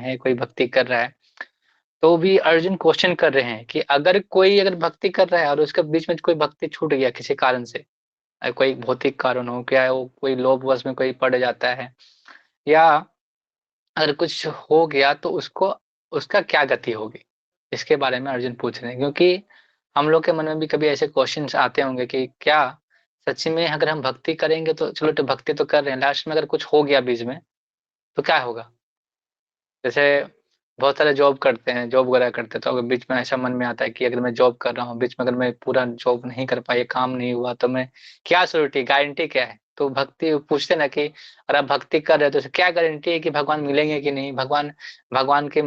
है, कोई भक्ति कर रहा है, तो भी अर्जुन क्वेश्चन कर रहे हैं कि अगर कोई भक्ति कर रहा है और उसके बीच में कोई भक्ति छूट गया किसी कारण से, कोई भौतिक कारण हो, क्या वो कोई लोभवश में कोई पड़ जाता है, या अगर कुछ हो गया तो उसको उसका क्या गति होगी, इसके बारे में अर्जुन पूछ रहे हैं। क्योंकि हम लोग के मन में भी कभी ऐसे क्वेश्चंस आते होंगे कि क्या सच्ची में अगर हम भक्ति करेंगे, तो चलो तो भक्ति तो कर रहे हैं, लास्ट में अगर कुछ हो गया बीच में तो क्या होगा। जैसे बहुत सारे जॉब करते हैं, जॉब वगैरह करते हैं, तो अगर बीच में ऐसा मन में आता है कि अगर मैं जॉब कर रहा हूँ, बीच में अगर मैं पूरा जॉब नहीं कर पाया, काम नहीं हुआ, तो मैं क्या श्योरिटी, गारंटी क्या है। तो भक्ति पूछते ना कि अगर आप भक्ति कर रहे हो तो क्या गारंटी है कि भगवान मिलेंगे कि नहीं, भगवान भगवान के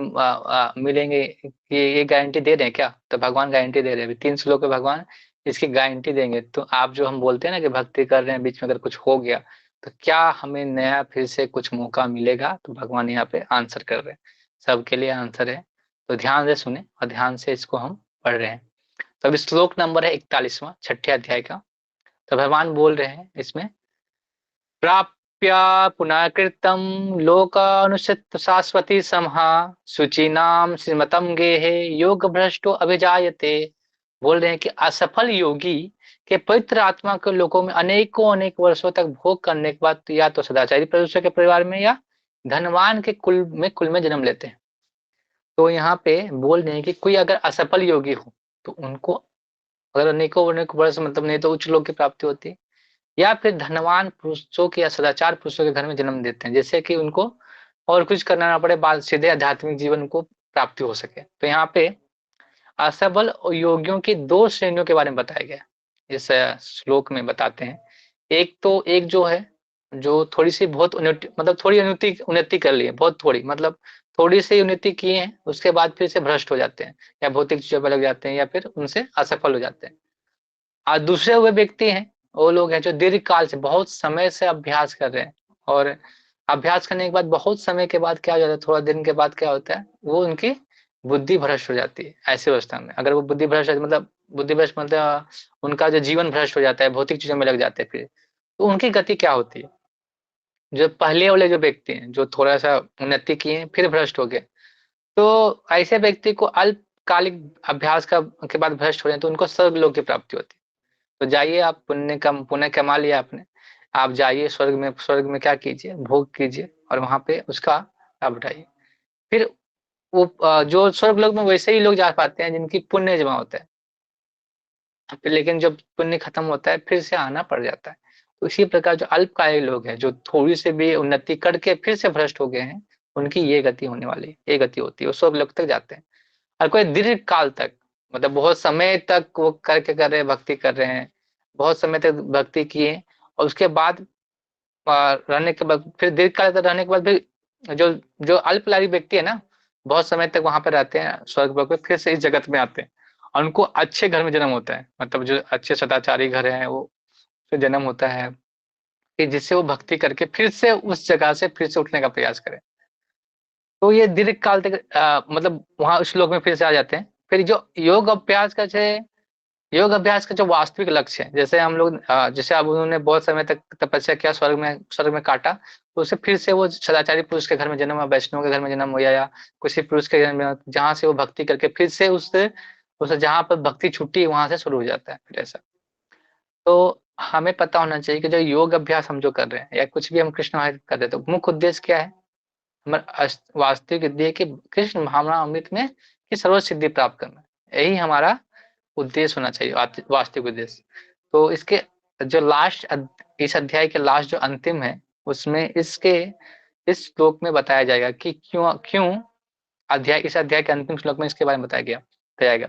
मिलेंगे कि ये गारंटी दे रहे हैं क्या। तो भगवान गारंटी दे रहे हैं, 3 श्लोक में भगवान इसकी गारंटी देंगे। तो आप जो हम बोलते हैं ना कि भक्ति कर रहे हैं, बीच में अगर कुछ हो गया तो क्या हमें नया फिर से कुछ मौका मिलेगा, तो भगवान यहाँ पे आंसर कर रहे हैं, सबके लिए आंसर है। तो ध्यान से सुने और ध्यान से इसको हम पढ़ रहे हैं। तो अभी श्लोक नंबर है 41वां, छठे अध्याय का। तो भगवान बोल रहे हैं इसमें, प्राप्य पुनः कृतम लोकानुचित शाश्वती समहा शुचिनाम श्रीमतम गेहे योग भ्रष्टो अभिजायते। बोल रहे हैं कि असफल योगी के पवित्र आत्मा के लोगों में अनेकों अनेक वर्षों तक भोग करने के बाद या तो सदाचारी पुरुषों के परिवार में या धनवान के कुल में जन्म लेते हैं। तो यहाँ पे बोल रहे हैं कि कोई अगर असफल योगी हो तो उनको अगर अनेकों अनेक वर्ष मतलब नहीं तो उच्च लोक की प्राप्ति होती है, या फिर धनवान पुरुषों के या सदाचार पुरुषों के घर में जन्म देते हैं, जिससे कि उनको और कुछ करना ना पड़े, बाद सीधे आध्यात्मिक जीवन को प्राप्ति हो सके। तो यहाँ पे असफल योगियों की 2 श्रेणियों के बारे में बताया गया इस श्लोक में बताते हैं। एक जो है जो थोड़ी सी बहुत उन्नति मतलब थोड़ी उन्नति उन्नति कर ली है, बहुत थोड़ी मतलब थोड़ी सी उन्नति किए हैं, उसके बाद फिर से भ्रष्ट हो जाते हैं या भौतिक चीजों पर लग जाते हैं या फिर उनसे असफल हो जाते हैं। और दूसरे हुए व्यक्ति हैं, वो लोग हैं जो दीर्घ काल से बहुत समय से अभ्यास कर रहे हैं, और अभ्यास करने के बाद बहुत समय के बाद क्या हो जाता है, थोड़ा दिन के बाद क्या होता है, वो उनकी बुद्धि भ्रष्ट हो जाती है। ऐसी अवस्था में अगर वो बुद्धि भ्रष्ट मतलब बुद्धि भ्रष्ट मतलब उनका जो जीवन भ्रष्ट हो जाता है, भौतिक चीजों में लग जाते हैं फिर, तो उनकी गति क्या होती है। जो पहले वाले जो व्यक्ति हैं जो थोड़ा सा उन्नति किए फिर भ्रष्ट हो गए, तो ऐसे व्यक्ति को अल्पकालिक अभ्यास का के बाद भ्रष्ट हो जाए तो उनको स्वर्ग लोक की प्राप्ति होती है। तो जाइए आप पुण्य कमा लिया आपने, आप जाइए स्वर्ग में क्या कीजिए, भोग कीजिए और वहां पे उसका लाभ उठाइए। फिर वो जो स्वर्ग लोक में वैसे ही लोग जा पाते हैं जिनकी पुण्य जमा होता है, फिर लेकिन जब पुण्य खत्म होता है फिर से आना पड़ जाता है। तो इसी प्रकार जो अल्पकालिक लोग हैं जो थोड़ी से भी उन्नति करके फिर से भ्रष्ट हो गए हैं, उनकी ये गति होने वाली है, ये गति होती है, वो स्वर्ग लोक तक जाते हैं। और कोई दीर्घ काल तक मतलब बहुत समय तक वो कर रहे हैं, भक्ति कर रहे हैं, बहुत समय तक भक्ति किए, और उसके बाद रहने के बाद फिर दीर्घ काल तक रहने के बाद फिर जो जो अल्पकालिक व्यक्ति है ना, बहुत समय तक वहां पे रहते हैं स्वर्ग लोक में, फिर से इस जगत में आते हैं और उनको अच्छे घर में जन्म होता है, मतलब जो अच्छे सदाचारी घर है वो फिर जन्म होता है कि जिससे वो भक्ति करके फिर से उस जगह से फिर से उठने का प्रयास करें। तो ये दीर्घ काल तक मतलब वहां उस श्लोक में फिर से आ जाते हैं। फिर जो योग अभ्यास का जो वास्तविक लक्ष्य है, जैसे हम लोग जैसे अब उन्होंने बहुत समय तक तपस्या किया, स्वर्ग में काटा, तो उसे फिर से वो सदाचारी पुरुष के घर में जन्म हुआ, वैष्णव के घर में जन्म हुआ, या किसी पुरुष के घर में जहाँ से वो भक्ति करके फिर से उस जहाँ पर भक्ति छुट्टी वहां से शुरू हो जाता है फिर ऐसा। तो हमें पता होना चाहिए कि जो योग अभ्यास हम जो कर रहे हैं या कुछ भी हम कृष्ण भक्ति कर रहे हैं, तो मुख्य उद्देश्य क्या है, हमारा वास्तविक उद्देश्य कि कृष्ण भावना अमृत में कि सर्व सिद्धि प्राप्त करना, यही हमारा उद्देश्य होना चाहिए, वास्तविक उद्देश्य। तो इसके जो इस अध्याय के लास्ट जो अंतिम है, उसमें इस श्लोक में बताया जाएगा कि क्यों क्यों इस अध्याय के अंतिम श्लोक में इसके बारे में बताया जाएगा।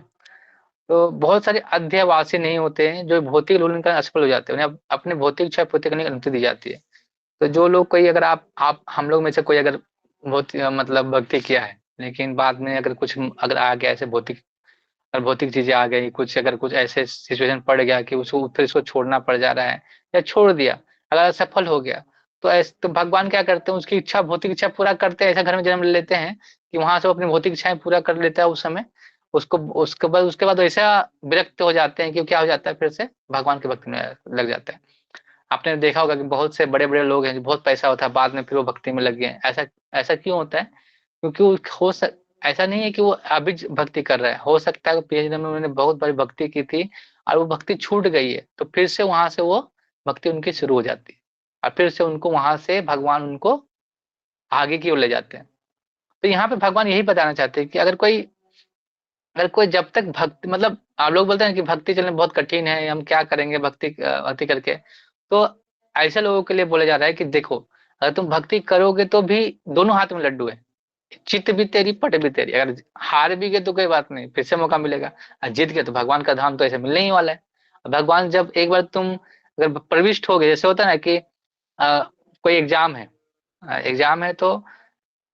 तो बहुत सारे अध्ययवासी नहीं होते हैं जो भौतिक लोन का असफल हो जाते हैं, उन्हें अपने भौतिक इच्छा पूर्ति करने की अनुमति दी जाती है। तो जो लोग कोई अगर आप हम लोग में से कोई अगर बहुत मतलब भक्ति किया है, लेकिन बाद में अगर कुछ अगर आ गया ऐसे भौतिक चीजें आ गई, कुछ अगर कुछ ऐसे सिचुएशन पड़ गया कि उसको फिर इसको छोड़ना पड़ जा रहा है या छोड़ दिया, अगर सफल हो गया, तो ऐसे तो भगवान क्या करते हैं, उसकी इच्छा भौतिक इच्छा पूरा करते हैं, ऐसा घर में जन्म ले लेते हैं कि वहां से वो अपनी भौतिक इच्छाएं पूरा कर लेता है उस समय। उसको उसके बाद ऐसा विरक्त हो जाते हैं कि क्या हो जाता है, फिर से भगवान की भक्ति में लग जाता है। आपने देखा होगा कि बहुत से बड़े बड़े लोग हैं जो बहुत पैसा होता है, बाद में फिर वो भक्ति में लग गए, ऐसा ऐसा क्यों होता है। क्योंकि वो ऐसा नहीं है कि वो अभी भक्ति कर रहा है, हो सकता है वो पिछले जन्म में उन्होंने बहुत बड़ी भक्ति की थी और वो भक्ति छूट गई है, तो फिर से वहां से वो भक्ति उनकी शुरू हो जाती है और फिर से उनको वहां से भगवान उनको आगे की ओर ले जाते हैं। तो यहाँ पे भगवान यही बताना चाहते हैं कि अगर कोई जब तक भक्ति, मतलब आप लोग बोलते हैं कि भक्ति चलना बहुत कठिन है, हम क्या करेंगे भक्ति करके, तो ऐसे लोगों के लिए बोला जा रहा है कि देखो, अगर तुम भक्ति करोगे तो भी दोनों हाथ में लड्डू है, चित भी तेरी पट भी तेरी। अगर हार भी गए तो कोई बात नहीं, फिर से मौका मिलेगा, और जीत गए तो भगवान का धाम तो ऐसे मिलने ही वाला है। भगवान जब एक बार तुम अगर प्रविष्ट हो गए, जैसे होता है ना कि अ, कोई एग्जाम है, एग्जाम है तो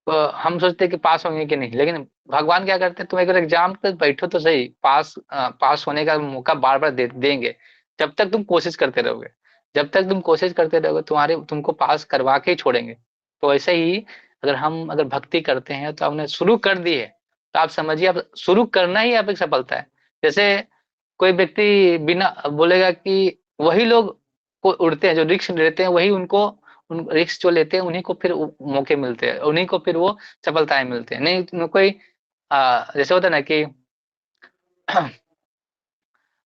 हम सोचते हैं कि पास होंगे कि नहीं, लेकिन भगवान क्या करते हैं, तुम एक एग्जाम पे बैठो तो सही, पास होने का मौका बार बार देंगे, जब तक तुम कोशिश करते रहोगे। जब तक तुम कोशिश करते रहोगे तुमको पास करवा के ही छोड़ेंगे। तो ऐसे ही अगर भक्ति करते हैं तो हमने शुरू कर दी है, तो आप समझिए, अब शुरू करना ही आपकी सफलता है। जैसे कोई व्यक्ति बिना बोलेगा कि वही लोग को उड़ते हैं जो रिस्क लेते हैं, वही उनको उन रिस्क जो लेते हैं उन्हीं को फिर मौके मिलते हैं, उन्हीं को फिर वो सफलताएं मिलते हैं। नहीं कोई जैसे होता है ना कि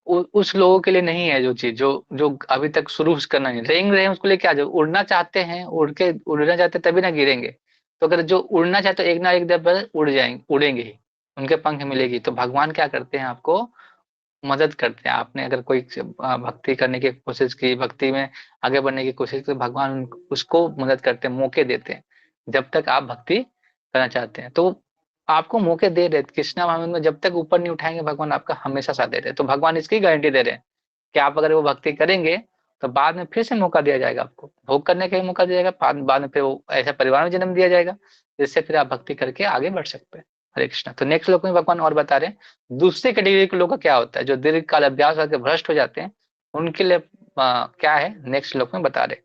उस लोगों के लिए नहीं है जो चीज, जो जो अभी तक शुरू करना नहीं, रेंग रहे हैं उसके लिए क्या, जो उड़ना चाहते हैं उड़ना चाहते हैं तभी ना गिरेंगे। तो अगर जो उड़ना चाहते हैं एक ना एक दिन पर उड़ेंगे ही, उनके पंख मिलेगी। तो भगवान क्या करते हैं, आपको मदद करते हैं। आपने अगर कोई भक्ति करने की कोशिश की, भक्ति में आगे बढ़ने की कोशिश की, तो भगवान उसको मदद करते हैं, मौके देते हैं, जब तक आप भक्ति करना चाहते हैं। तो आपको मौके दे रहे, कृष्णा भावना में जब तक ऊपर नहीं उठाएंगे भगवान आपका हमेशा साथ दे रहे हैं। तो भगवान इसकी गारंटी दे रहे हैं कि आप अगर वो भक्ति करेंगे तो बाद में फिर से मौका दिया जाएगा, आपको भोग करने का ही मौका दिया जाएगा, बाद में फिर वो ऐसा परिवार में जन्म दिया जाएगा जिससे फिर आप भक्ति करके आगे बढ़ सकते हैं। हरे कृष्णा। तो नेक्स्ट श्लोक में भगवान और बता रहे हैं दूसरे कैटेगरी के लोग का क्या होता है, जो दीर्घ काल अभ्यास करके भ्रष्ट हो जाते हैं, उनके लिए क्या है, नेक्स्ट श्लोक में बता रहे,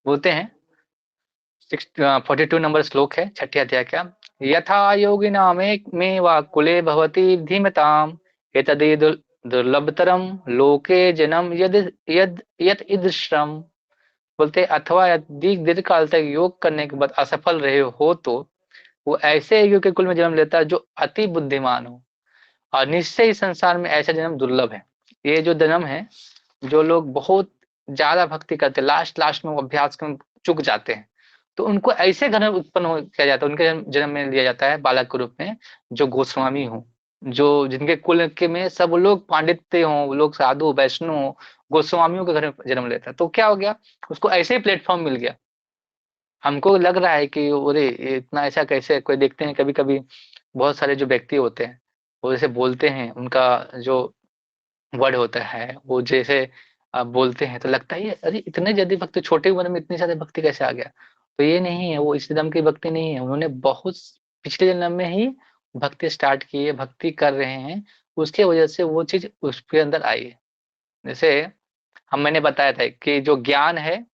बोलते हैं 42 नंबर श्लोक है, छठे अध्याय का। यथा योगिना में वा कुले भवति धीमताम एतदि दुर्लभतरम लोके जन्म यद यद यत ईदृशम। बोलते अथवा यदि दीर्घ काल तक योग करने के बाद असफल रहे हो तो वो ऐसे योगी के कुल में जन्म लेता है जो अति बुद्धिमान हो, और निश्चय इस संसार में ऐसा जन्म दुर्लभ है। ये जो जन्म है, जो लोग बहुत ज्यादा भक्ति करते हैं, लास्ट लास्ट में वो अभ्यास में चुक जाते हैं, तो उनको ऐसे घर में उत्पन्न किया जाता है, उनके जन्म में लिया जाता है बालक के रूप में, जो गोस्वामी हो, जो जिनके कुल के में सब लोग पांडित्य हो, वो लोग साधु वैष्णव हो, गोस्वामियों के घर में जन्म लेता है। तो क्या हो गया, उसको ऐसे ही प्लेटफॉर्म मिल गया। हमको लग रहा है कि अरे ये इतना ऐसा कैसे, कोई देखते हैं कभी कभी बहुत सारे जो व्यक्ति होते हैं वो जैसे बोलते हैं, उनका जो वर्ड होता है वो जैसे आप बोलते हैं तो लगता है ये अरे इतने जल्दी भक्ति, छोटे उम्र में इतनी ज्यादा भक्ति कैसे आ गया। तो ये नहीं है, वो इस जन्म की भक्ति नहीं है, उन्होंने बहुत पिछले जन्म में ही भक्ति स्टार्ट की है, भक्ति कर रहे हैं, उसके वजह से वो चीज उसके अंदर आई है। जैसे मैंने बताया था कि जो ज्ञान है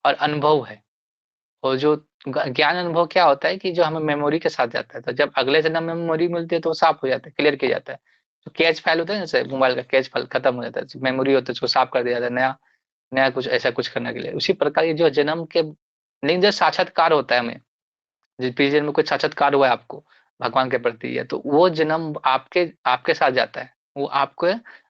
और अनुभव है, और जो ज्ञान अनुभव क्या होता है कि जो हमें मेमोरी के साथ जाता है, तो जब अगले जन्म में मेमोरी मिलती है तो वो साफ हो जाता है, क्लियर किया जाता है। तो कैच फाइल होता है ना, जैसे मोबाइल का कैच फाइल खत्म हो जाता है, मेमोरी होता है उसको साफ कर दिया जाता है, नया नया कुछ ऐसा कुछ करने के लिए। उसी प्रकार ये जो जन्म के, लेकिन जो साक्षात्कार होता है हमें, जिस पिछले जन्म में कुछ साक्षात्कार हुआ है आपको भगवान के प्रति, है तो वो जन्म आपके आपके साथ जाता है, वो आपको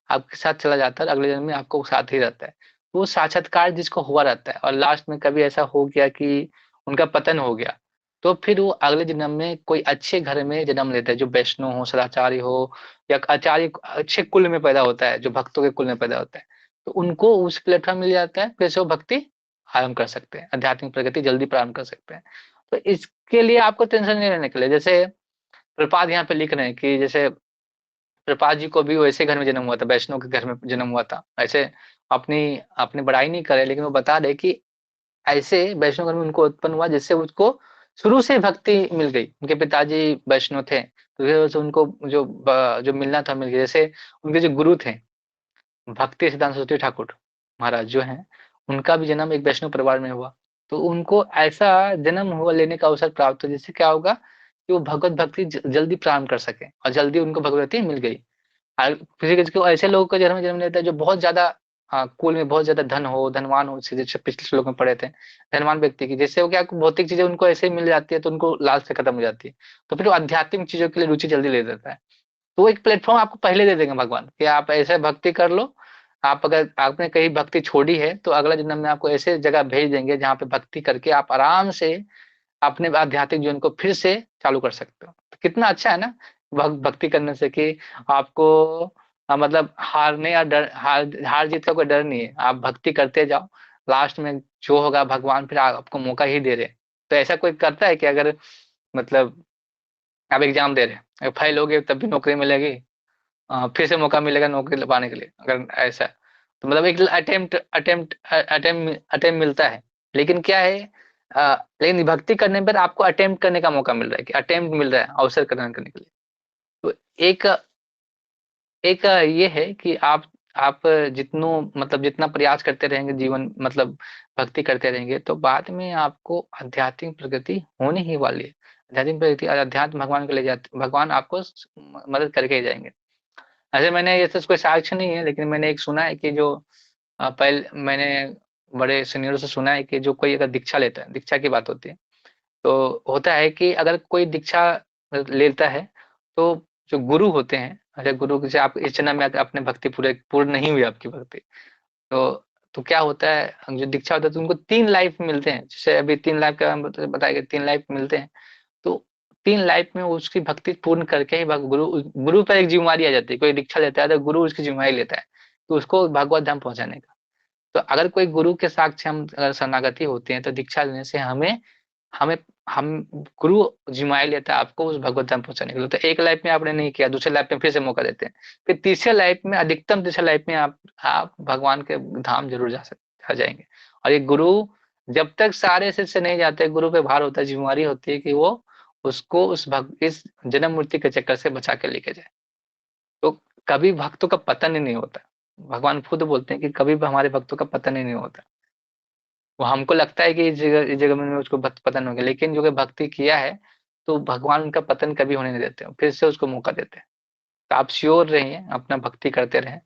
आपके साथ चला जाता है, अगले जन्म में आपको साथ ही रहता है। तो वो साक्षात्कार जिसको हुआ रहता है और लास्ट में कभी ऐसा हो गया कि उनका पतन हो गया, तो फिर वो अगले जन्म में कोई अच्छे घर में जन्म लेता है, जो वैष्णव हो, सदाचारी हो, या आचार्य अच्छे कुल में पैदा होता है, जो भक्तों के कुल में पैदा होता है, तो उनको उस प्लेटफॉर्म मिल जाता है, फिर से वो भक्ति आरंभ कर सकते हैं, आध्यात्मिक प्रगति जल्दी प्रारंभ कर सकते हैं। तो इसके लिए आपको टेंशन नहीं लेने के लिए, जैसे प्रपात यहाँ पे लिख रहे हैं कि जैसे प्रपात जी को भी वैसे घर में जन्म हुआ था, वैष्णव के घर में जन्म हुआ था। ऐसे अपनी अपनी बड़ाई नहीं करे, लेकिन वो बता रहे कि ऐसे वैष्णव घर में उनको उत्पन्न हुआ जिससे उसको शुरू से भक्ति मिल गई। उनके पिताजी वैष्णव थे तो फिर से उनको जो मिलना था मिल गया। जैसे उनके जो गुरु थे भक्ति सिद्धांत सरस्वती ठाकुर महाराज जो हैं, उनका भी जन्म एक वैष्णव परिवार में हुआ। तो उनको ऐसा जन्म हुआ लेने का अवसर प्राप्त हुआ, जिससे क्या होगा कि वो भगवत भक्ति जल्दी प्रारंभ कर सके, और जल्दी उनको भगवती मिल गई। और किसी किसी को ऐसे लोगों का जन्म जन्म लेता है जो बहुत ज्यादा कुल में बहुत ज्यादा धन हो, धनवान हो, जैसे पिछले श्लोक में पढ़े थे, धनवान व्यक्ति की, जैसे वो क्या भौतिक चीजें उनको ऐसे ही मिल जाती है तो उनको लालच से खत्म हो जाती है, तो फिर वो आध्यात्मिक चीजों के लिए रुचि जल्दी ले लेता है। तो वो एक प्लेटफॉर्म आपको पहले दे देंगे भगवान कि आप ऐसे भक्ति कर लो। आप अगर आपने कहीं भक्ति छोड़ी है तो अगला जन्म में आपको ऐसे जगह भेज देंगे जहाँ पे भक्ति करके आप आराम से अपने आध्यात्मिक जीवन को फिर से चालू कर सकते हो। तो कितना अच्छा है ना भक्ति करने से कि आपको मतलब हारने या डर हार हार जीत का कोई डर नहीं है। आप भक्ति करते जाओ, लास्ट में जो होगा भगवान फिर आपको मौका ही दे रहे हैं। तो ऐसा कोई करता है कि अगर मतलब आप एग्जाम दे रहे हैं, अगर फेल हो गए तब भी नौकरी मिलेगी, फिर से मौका मिलेगा नौकरी पाने के लिए, अगर ऐसा है, तो मतलब एक अटेम्प्ट मिलता है। लेकिन क्या है, लेकिन भक्ति करने पर आपको अटेम्प्ट करने का मौका मिल रहा है, कि अटेम्प्ट मिल रहा है अवसर प्रदान करने के लिए। तो एक एक ये है कि आप जितनो मतलब जितना प्रयास करते रहेंगे जीवन मतलब भक्ति करते रहेंगे, तो बाद में आपको आध्यात्मिक प्रगति होने ही वाली है। आध्यात्मिक प्रगति, अध्यात्म भगवान को ले जाते, भगवान आपको मदद करके ही जाएंगे। ऐसे मैंने ये सब कोई साक्ष्य नहीं है, लेकिन मैंने एक सुना है कि जो पहले मैंने बड़े सीनियर से सुना है कि जो कोई अगर दीक्षा लेता है, दीक्षा की बात होती है, तो होता है कि अगर कोई दीक्षा लेता है, तो जो गुरु होते हैं, अगर गुरु से आप इस जन्म में अगर अपने भक्ति पूरे पूर्ण नहीं हुई आपकी भक्ति, तो क्या होता है, जो दीक्षा होता है तो उनको 3 लाइफ मिलते हैं। जैसे अभी 3 लाइफ का बताया गया, 3 लाइफ मिलते हैं। तो 3 लाइफ में उसकी भक्ति पूर्ण करके ही गुरु गुरु पर एक जिम्मेवारी आ जाती है। कोई दीक्षा लेता है तो गुरु उसकी जिम्मेवारी लेता है तो उसको भगवत धाम पहुंचाने का। तो अगर कोई गुरु के साक्ष्य हम अगर शरणागति होते हैं, तो दीक्षा लेने से हमें हमें हम गुरु जिम्मेदारी लेता है आपको उस भगवत धाम पहुंचाने के लिए। तो एक लाइफ में आपने नहीं किया, दूसरे लाइफ में फिर से मौका देते हैं, फिर तीसरे लाइफ में, अधिकतम तीसरे लाइफ में आप भगवान के धाम जरूर जा जाएंगे। और ये गुरु जब तक सारे शिष्य नहीं जाते, गुरु पे भार होता है, जिम्मेवारी होती है कि वो उसको इस जन्म मृत्यु के चक्कर से बचा के लेके जाए। तो कभी भक्तों का पतन ही नहीं होता। भगवान खुद बोलते हैं कि कभी भी हमारे भक्तों का पतन ही नहीं होता। वो हमको लगता है कि इस जगह में उसको पतन हो गया, लेकिन जो कि भक्ति किया है तो भगवान उनका पतन कभी होने नहीं देते, फिर से उसको मौका देते हैं। तो आप श्योर रहिए, अपना भक्ति करते रहें,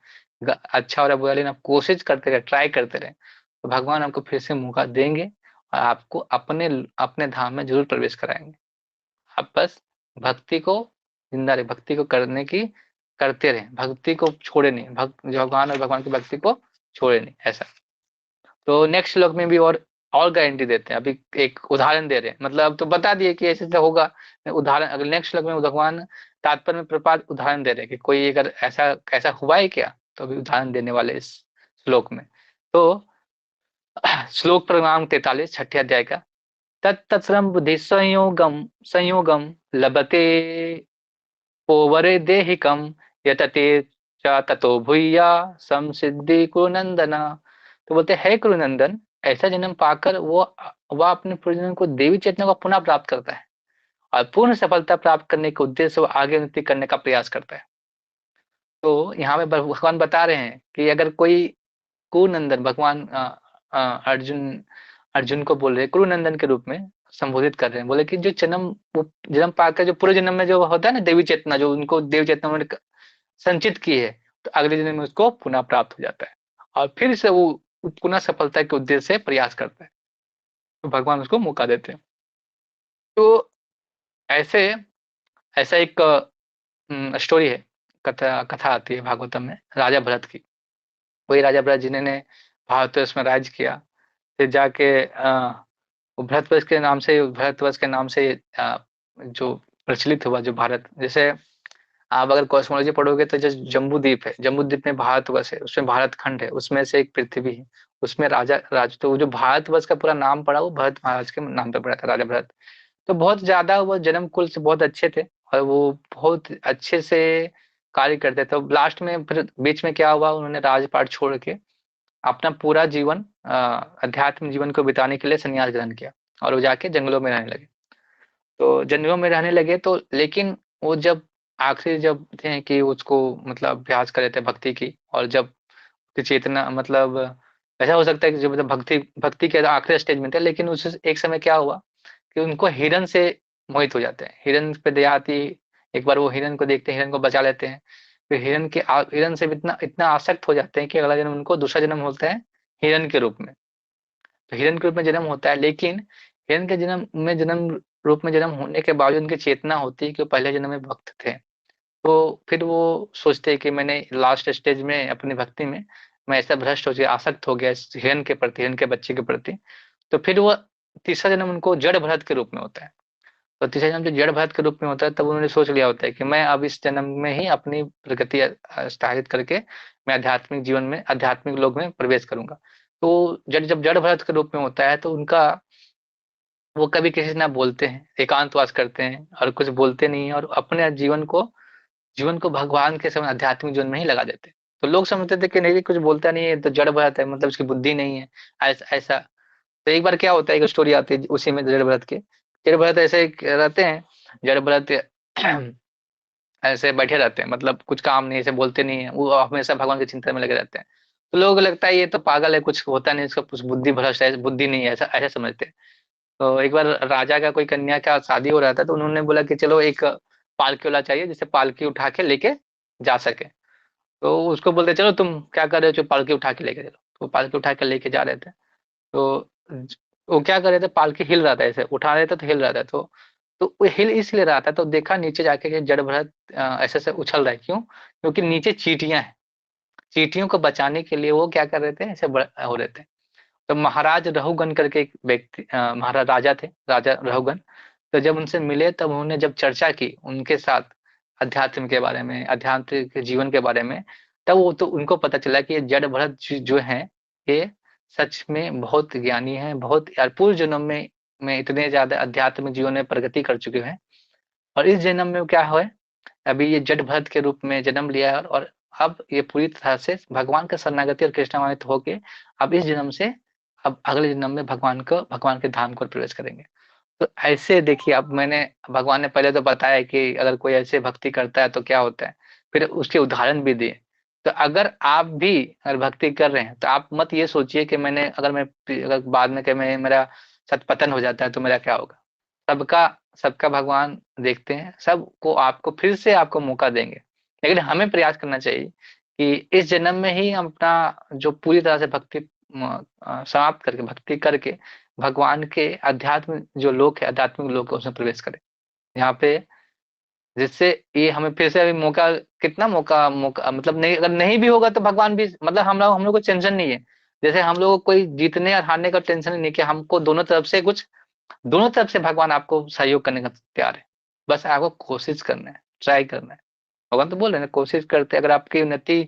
अच्छा और बुरा, लेकिन आप कोशिश करते रहे, ट्राई करते रहे, तो भगवान आपको फिर से मौका देंगे और आपको अपने अपने धाम में जरूर प्रवेश कराएंगे। आप बस भक्ति को जिंदा रहे, भक्ति को करने की करते रहे, भक्ति को छोड़े नहीं, भक्त भगवान और भगवान की भक्ति को छोड़े नहीं, ऐसा। तो नेक्स्ट श्लोक में भी और गारंटी देते हैं। अभी एक उदाहरण दे रहे हैं, मतलब अब तो बता दिए कि ऐसे ऐसे होगा, उदाहरण अगर नेक्स्ट श्लोक में भगवान तात्पर्य में प्रपात उदाहरण दे रहे हैं कि कोई अगर ऐसा ऐसा हुआ है क्या, तो अभी उदाहरण देने वाले इस श्लोक में। तो श्लोक प्रणाम 43 छठे अध्याय का, तत्तत्सर्वं बुद्धि संयोगम संयोगम लभते पोवरे देहिकम यतते च ततो भूया संसिद्धि कुरुनंदना। तो बोलते है कुरुनंदन, ऐसा जन्म पाकर वह अपने पूर्वजन्म को देवी चेतना को पुनः प्राप्त करता है और पूर्ण सफलता प्राप्त करने के उद्देश्य से वो आगे उन्नति करने का प्रयास करता है। तो यहाँ पे भगवान बता रहे हैं कि अगर कोई कुरुनंदन, भगवान अर्जुन अर्जुन को बोल रहे हैं कुरुनंदन के रूप में संबोधित कर रहे हैं, बोले कि जो जन्म पाकर जो पूरे जन्म में जो होता है ना देवी चेतना, जो उनको देवी चेतना उन्होंने संचित की है, तो अगले जन्म में उसको पुनः प्राप्त हो जाता है और फिर से वो पुनः सफलता के उद्देश्य से प्रयास करता है, तो भगवान उसको मौका देते हैं। तो ऐसे ऐसा एक स्टोरी है, कथा कथा आती है भागवतम में, राजा भरत की। वही राजा भरत जिन्होंने भारतवर्ष में राज किया, फिर जाके वो भारतवर्ष के नाम से जो प्रचलित हुआ जो भारत। जैसे आप अगर कॉस्मोलॉजी पढ़ोगे तो जो जम्बू द्वीप है, जम्बू द्वीप में भारतवर्ष है, उसमें भारत खंड है, उसमें से एक पृथ्वी है, उसमें तो वो जो भारतवर्ष का पूरा नाम पड़ा वो भरत महाराज के नाम पे पड़ा था, राजा भरत। तो बहुत ज्यादा वो जन्म कुल से बहुत अच्छे थे और वो बहुत अच्छे से कार्य करते थे। तो लास्ट में फिर बीच में क्या हुआ, उन्होंने राजपाट छोड़ के अपना पूरा जीवन अध्यात्म जीवन को बिताने के लिए संन्यास ग्रहण किया और वो जाके जंगलों में रहने लगे। तो जंगलों में रहने लगे, तो लेकिन वो जब आखिरी जब थे कि उसको मतलब अभ्यास कर रहे थे भक्ति की, और जब उसकी चेतना मतलब ऐसा हो सकता है कि जो मतलब भक्ति भक्ति के आखिरी स्टेज में थे, लेकिन उस एक समय क्या हुआ कि उनको हिरन से मोहित हो जाते हैं, हिरन पे दया आती है। एक बार वो हिरन को देखते हैं, हिरन को बचा लेते हैं, फिर हिरण से भी इतना इतना आसक्त हो जाते हैं कि अगला जन्म उनको दूसरा जन्म होता है हिरण के रूप में। तो हिरण के रूप में जन्म होता है, लेकिन हिरण के जन्म रूप में जन्म होने के बावजूद उनकी चेतना होती है कि वो पहले जन्म में भक्त थे। तो फिर वो सोचते हैं कि मैंने लास्ट स्टेज में अपनी भक्ति में मैं ऐसा भ्रष्ट हो गया, आसक्त हो गया इस हिरण के प्रति, हिरण के बच्चे के प्रति। तो फिर वो तीसरा जन्म उनको जड़ भरत के रूप में होता है। तो तीसरा जन्म जो जड़ भरत के रूप में होता है, तब उन्होंने सोच लिया होता है कि मैं अब इस जन्म में ही अपनी प्रगति स्थापित करके मैं आध्यात्मिक जीवन में, आध्यात्मिक लोक में प्रवेश करूंगा। तो जब जड़ भरत के रूप में होता है, तो उनका वो कभी किसी से ना बोलते हैं, एकांतवास करते हैं और कुछ बोलते नहीं है, और अपने जीवन को भगवान के समय आध्यात्मिक जीवन में ही लगा देते हैं। तो लोग समझते थे कि नहीं, कुछ बोलता नहीं है तो जड़ भरत है, मतलब उसकी बुद्धि नहीं है, ऐसा। तो एक बार क्या होता है, एक स्टोरी आती है उसी में जड़ भरत के। जड़ भरत ऐसे रहते हैं, जड़ भरत ऐसे बैठे रहते हैं, मतलब कुछ काम नहीं, ऐसे बोलते नहीं है, वो हमेशा भगवान की चिंता में लगे रहते हैं। तो लोगों को लगता है ये तो पागल है, कुछ होता नहीं, इसका कुछ बुद्धि भ्रष्ट है, बुद्धि नहीं है, ऐसा ऐसा समझते हैं। तो एक बार राजा का कोई कन्या का शादी हो रहा था, तो उन्होंने बोला कि चलो एक पालकी वाला चाहिए जिससे पालकी उठा के लेके जा सके। तो उसको बोलते चलो तुम क्या कर रहे हो, जो पालकी उठा के लेके चलो। तो वो पालकी उठा के लेके जा रहे थे। तो वो क्या कर रहे थे, पालकी हिल रहा था, ऐसे उठा रहे थे तो हिल रहा था। तो वो हिल इसलिए रहा था, तो देखा नीचे जाके कि जड़ भरत ऐसे ऐसे उछल रहा है, क्यों? क्योंकि नीचे चींटियां हैं। चींटियों को बचाने के लिए वो क्या कर रहे थे, ऐसे हो रहे थे। तो महाराज रहुगन करके एक व्यक्ति, महाराज राजा थे, राजा रहुगन। तो जब उनसे मिले, तब उन्होंने जब चर्चा की उनके साथ अध्यात्म के बारे में, अध्यात्म के जीवन के बारे में, तब वो तो उनको पता चला कि ये जड़ भरत जो है, ये सच में बहुत ज्ञानी है, बहुत यार पूर्व जन्म में इतने ज्यादा अध्यात्म जीवन में प्रगति कर चुके हैं। और इस जन्म में क्या हुआ है, अभी ये जड़ भरत के रूप में जन्म लिया है, और अब ये पूरी तरह से भगवान का शरणागति और कृष्णावानित होके अब इस जन्म से अब अगले जन्म में भगवान के धाम को प्रवेश करेंगे। तो ऐसे देखिए, अब मैंने भगवान ने पहले तो बताया कि अगर कोई ऐसे भक्ति करता है तो क्या होता है, फिर उसके उदाहरण भी दिए। तो अगर आप भी अगर भक्ति कर रहे हैं, तो आप मत ये सोचिए कि अगर बाद में मैं मेरा सत पतन हो जाता है तो मेरा क्या होगा। सबका सबका भगवान देखते हैं, सबको आपको फिर से आपको मौका देंगे। लेकिन हमें प्रयास करना चाहिए कि इस जन्म में ही हम अपना जो पूरी तरह से भक्ति समाप्त करके, भक्ति करके भगवान के अध्यात्म जो लोक है, आध्यात्मिक लोक है, उसमें प्रवेश करें। यहाँ पे जिससे ये हमें फिर से अभी मौका, कितना मौका मौका मतलब नहीं, अगर नहीं भी होगा तो भगवान भी, मतलब हम लोग को टेंशन नहीं है। जैसे हम लोग को कोई जीतने और हारने का टेंशन नहीं, कि हमको दोनों तरफ से भगवान आपको सहयोग करने का तैयार है। बस आपको कोशिश करना है, ट्राई करना है। भगवान तो बोल रहे हैं ना, कोशिश करते हैं, अगर आपकी उन्नति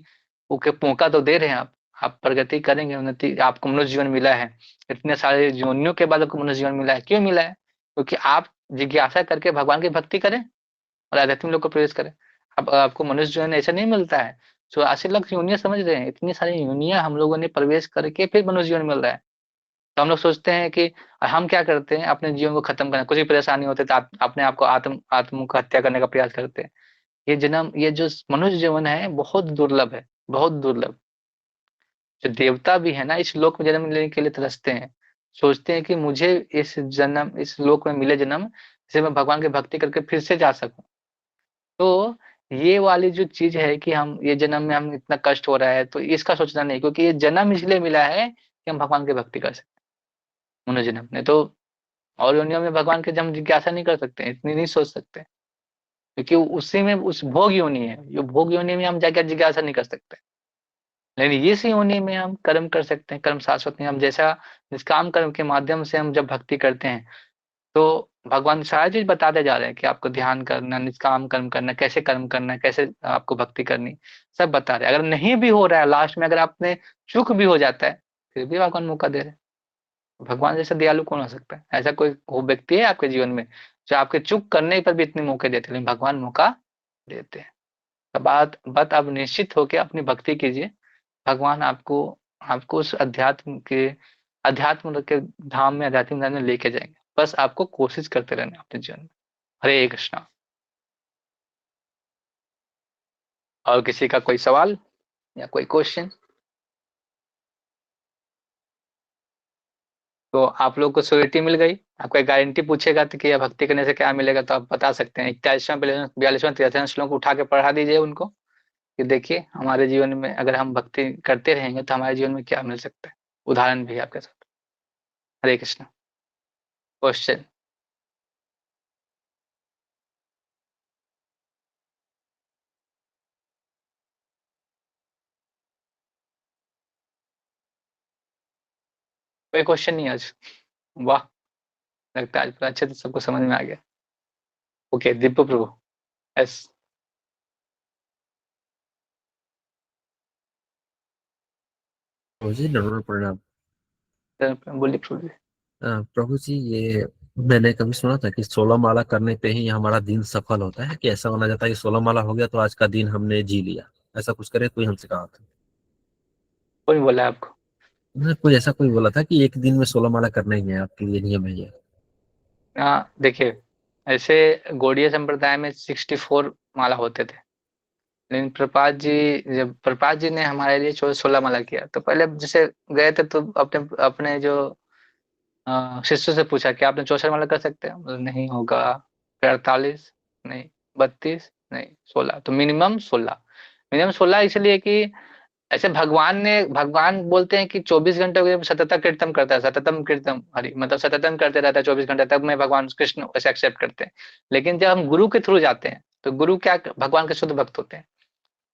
के मौका तो दे रहे हैं आप प्रगति करेंगे, उन्नति, आपको मनुष्य जीवन मिला है, इतने सारे जीवनियों के बाद आपको मनुष्य जीवन मिला है, क्यों मिला है? क्योंकि आप जिज्ञासा करके भगवान की भक्ति करें और आध्यात्मिक लोक को प्रवेश करें। अब आपको मनुष्य जीवन ऐसा नहीं मिलता है, 84 लाख यूनियां समझ रहे हैं, इतनी सारी यूनियां हम लोगों ने प्रवेश करके फिर मनुष्य जीवन मिल रहा है। तो हम लोग सोचते हैं कि हम क्या करते हैं, अपने जीवन को खत्म करना, कुछ भी परेशानी होती है तो अपने आप को आत्म को हत्या करने का प्रयास करते हैं। ये जो मनुष्य जीवन है बहुत दुर्लभ है, बहुत दुर्लभ। जो देवता भी है ना, इस लोक में जन्म लेने के लिए तरसते हैं, सोचते हैं कि मुझे इस लोक में मिले जन्म, जिसे मैं भगवान की भक्ति करके फिर से जा सकूं। तो ये वाली जो चीज है कि हम ये जन्म में हम इतना कष्ट हो रहा है, तो इसका सोचना नहीं, क्योंकि ये जन्म इसलिए मिला है कि हम भगवान की भक्ति कर सकें। मनुष्य जन्म ने तो, और योनियों में भगवान के हम जिज्ञासा नहीं कर सकते, इतनी नहीं सोच सकते, क्योंकि उसी में उस भोग योनि है, जो भोग योनि में हम जाकर जिज्ञासा नहीं कर सकते। लेकिन इस योनि में हम कर्म कर सकते हैं, कर्म शाश्वत नहीं, हम जैसा निष्काम कर्म के माध्यम से हम जब भक्ति करते हैं, तो भगवान सारी चीज बताते जा रहे हैं कि आपको ध्यान करना, निष्काम कर्म करना, कैसे कर्म करना है, कैसे आपको भक्ति करनी, सब बता रहे हैं। अगर नहीं भी हो रहा है, लास्ट में अगर आपने चूक भी हो जाता है, फिर भी भगवान मौका दे रहे हैं। भगवान जैसा दयालु कौन हो सकता है? ऐसा कोई वो व्यक्ति है आपके जीवन में जो आपके चूक करने पर भी इतने मौके देते हैं? लेकिन भगवान मौका देते हैं। तो बात बात आप निश्चित होकर अपनी भक्ति कीजिए, भगवान आपको आपको उस अध्यात्म के धाम में, आध्यात्मिक धाम में लेके जाएंगे। बस आपको कोशिश करते रहना है अपने जीवन में। हरे कृष्णा। और किसी का कोई सवाल या कोई क्वेश्चन? तो आप लोग को श्योरिटी मिल गई। आपको एक गारंटी पूछेगा तो कि यह भक्ति करने से क्या मिलेगा, तो आप बता सकते हैं। 41वां 42वां 43वां श्लोक उठा के पढ़ा दीजिए उनको, कि देखिए हमारे जीवन में अगर हम भक्ति करते रहेंगे तो हमारे जीवन में क्या मिल सकता है। उदाहरण भी है आपके साथ। हरे कृष्ण। क्वेश्चन। कोई क्वेश्चन नहीं आज। वाह। लगता है आज पूरा अच्छे से सबको समझ में आ गया। ओके दिव्य प्रभु। यस। प्रभु जी नरोत्तम प्रणाम। बोलिए प्रभु जी। प्रभु जी ये मैंने कभी सुना था कि 16 माला करने पे ही हमारा दिन सफल होता है, कि ऐसा माना जाता है कि 16 माला हो गया तो आज का दिन हमने जी लिया। ऐसा कुछ करे कोई हमसे कहा था। कौन बोला है आपको? कोई ऐसा कोई बोला था कि एक दिन में 16 माला करना ही है, आपके लिए नियम है ये। हाँ देखिए, ऐसे गौड़ीय संप्रदाय में 64 माला होते थे। लेकिन प्रपात जी, जब प्रपात जी ने हमारे लिए 16 माला किया तो पहले जैसे गए थे तो अपने अपने जो शिष्य से पूछा कि आपने 64 माला कर सकते हैं? बोले, नहीं होगा। फिर 48, नहीं 32, नहीं 16, तो मिनिमम 16। मिनिमम 16 इसलिए कि ऐसे भगवान बोलते हैं कि 24 घंटे के सतत कीर्तन करता है, सततम कीर्तन हरि, मतलब सततम करते रहता है 24 घंटे तक, मैं भगवान कृष्ण ऐसे एक्सेप्ट करते हैं। लेकिन जब हम गुरु के थ्रू जाते हैं तो गुरु क्या, भगवान के शुद्ध भक्त होते हैं।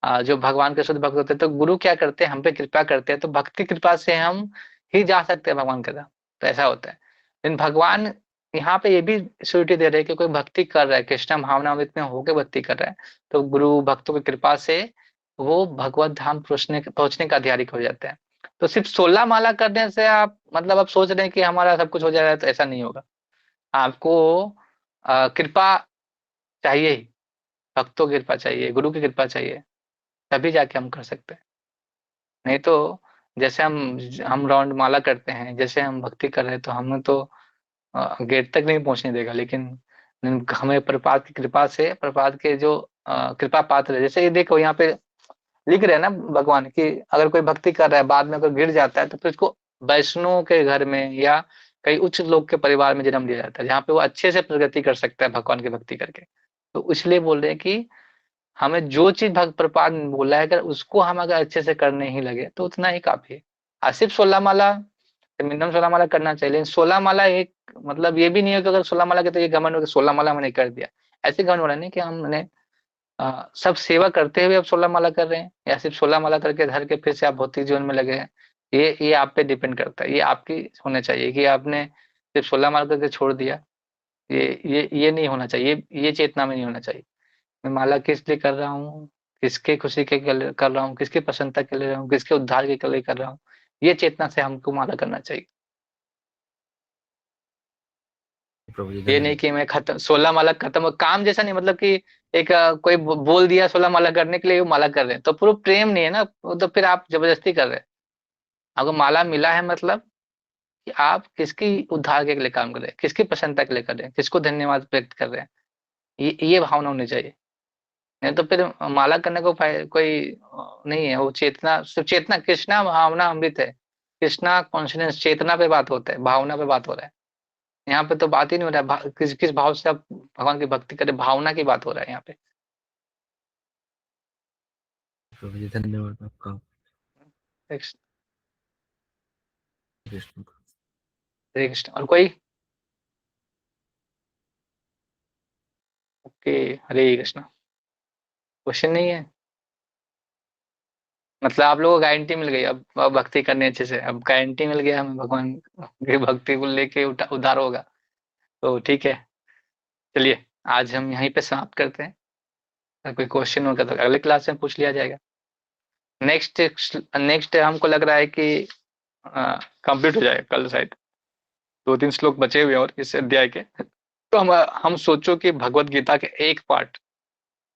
जो भगवान के शुद्ध भक्त होते हैं तो गुरु क्या करते हैं, हम पे कृपा करते हैं, तो भक्ति कृपा से हम ही जा सकते हैं भगवान के धाम। तो ऐसा होता है। लेकिन भगवान यहाँ पे ये भी श्योरिटी दे रहे हैं कि कोई भक्ति कर रहा है, कृष्ण भावनामृत में होकर भक्ति कर रहा है, तो गुरु भक्तों की कृपा से वो भगवत धाम पहुंचने का अधिकारी हो जाते हैं। तो सिर्फ 16 माला करने से आप मतलब आप सोच रहे हैं कि हमारा सब कुछ हो जाएगा, तो ऐसा नहीं होगा। आपको कृपा चाहिए ही, भक्तों की कृपा चाहिए, गुरु की कृपा चाहिए, तभी जाके हम कर सकते हैं। नहीं तो जैसे हम राउंड माला करते हैं, जैसे हम भक्ति कर रहे हैं, तो हमें तो गेट तक नहीं पहुंचने देगा। लेकिन हमें प्रपात की कृपा से, प्रपात के जो कृपा पात्र है, जैसे ये देखो यहाँ पे लिख रहे हैं ना भगवान की, अगर कोई भक्ति कर रहा है बाद में अगर गिर जाता है तो फिर उसको वैष्णव के घर में या कई उच्च लोग के परिवार में जन्म दिया जाता है, जहाँ पे वो अच्छे से प्रगति कर सकता है भगवान की भक्ति करके। तो इसलिए बोल रहे हैं कि हमें जो चीज भक्त प्रपाद ने बोला है, अगर उसको हम अगर अच्छे से करने ही लगे तो उतना ही काफी है। सिर्फ 16 माला, मिनिमम 16 माला करना चाहिए। लेकिन 16 माला एक मतलब ये भी नहीं है कि अगर 16 माला के तो ये घमंड हो कि 16 माला मैंने कर दिया। ऐसे घमंड हो रहा नहीं कि हमने सब सेवा करते हुए अब 16 माला कर रहे हैं, या सिर्फ 16 माला करके धर के फिर से आप भौतिक जीवन में लगे हैं। ये आप पे डिपेंड करता है, ये आपकी होना चाहिए कि आपने सिर्फ 16 माला करके छोड़ दिया। ये नहीं होना चाहिए, ये चेतना में नहीं होना चाहिए। मैं माला किस लिए कर रहा हूँ, किसके खुशी के लिए कर रहा हूँ, किसकी प्रसन्नता के लिए कर रहा हूँ, किसके उद्धार के लिए कर रहा हूँ। ये चेतना से हमको माला करना चाहिए। प्रभु जी ये नहीं धन्यवाद। कि मैं खत्म 16 माला खत्म काम जैसा नहीं, मतलब कि एक कोई बोल दिया 16 माला करने के लिए वो माला कर रहे हैं, तो पूरा प्रेम नहीं है ना, वो तो फिर आप जबरदस्ती कर रहे हैं। आपको माला मिला है मतलब कि आप किसकी उद्धार के लिए काम कर रहे हैं, किसकी प्रसन्नता के लिए कर रहे हैं, किसको धन्यवाद व्यक्त कर रहे हैं। ये भावना होनी चाहिए। नहीं तो फिर माला करने को कोई नहीं है। वो चेतना, सिर्फ चेतना, कृष्णा भावना अमृत है। कृष्णा कॉन्शियस चेतना पे बात होता है, भावना पे बात हो रहा है। यहाँ पे तो बात ही नहीं हो रहा है किस भाव से आप भगवान की भक्ति करें, भावना की बात हो रहा है यहाँ पे। प्रभु जी धन्यवाद आपका। हरे कृष्ण। कृष्ण। और कोई? ओके। हरे कृष्ण। क्वेश्चन नहीं है? मतलब आप लोगों को गारंटी मिल गई, अब भक्ति करने अच्छे से, अब गारंटी मिल गया हमें भगवान की भक्ति को लेके उद्धार होगा। तो ठीक है, चलिए आज हम यहीं पे समाप्त करते हैं। अगर कोई क्वेश्चन होगा तो अगले क्लास में पूछ लिया जाएगा। नेक्स्ट नेक्स्ट हमको लग रहा है कि कंप्लीट हो जाएगा कल शायद। 2-3 श्लोक बचे हुए हैं और इस अध्याय के, तो हम सोचो कि भगवत गीता के एक पार्ट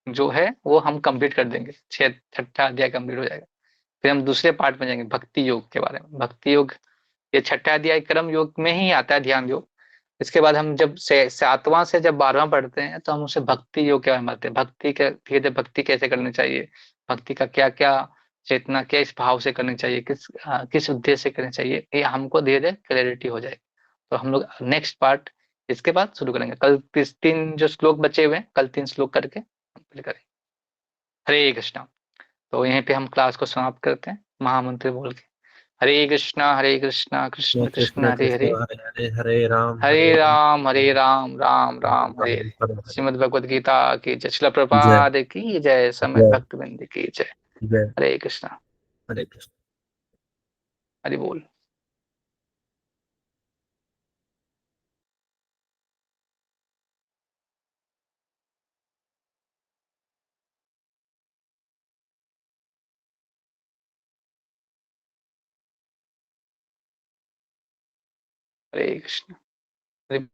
जो है वो हम कंप्लीट कर देंगे, छठा अध्याय कंप्लीट हो जाएगा। फिर हम दूसरे पार्ट में जाएंगे भक्ति योग के बारे में। भक्ति योग ये छठा अध्याय कर्म योग में ही आता है, ध्यान योग। इसके बाद हम जब से 7वां से जब 12वां पढ़ते हैं तो हम उसे भक्ति योग के बारे में पढ़ते हैं। भक्ति के धीरे धीरे भक्ति कैसे करनी चाहिए, भक्ति का क्या क्या चेतना, क्या इस भाव से करनी चाहिए, किस उद्देश्य से करनी चाहिए, ये हमको धीरे धीरे क्लैरिटी हो जाएगी। तो हम लोग नेक्स्ट पार्ट इसके बाद शुरू करेंगे। कल 3 जो श्लोक बचे हुए हैं, कल 3 श्लोक करके कंप्लीट करेंगे। हरे कृष्णा। तो यहीं पे हम क्लास को समाप्त करते हैं महामंत्र बोल के। हरे कृष्णा कृष्ण कृष्ण कृष्ण हरे कृष्ण हरे, हरे हरे हरे राम हरे हरे। हरे श्रीमद् भगवद गीता की जय, शिला जय प्रभुपाद की जय, समय जय भक्त बिंद की जय। जय हरे कृष्णा। हरे कृष्ण। हरि बोल। हरे कृष्ण। हरि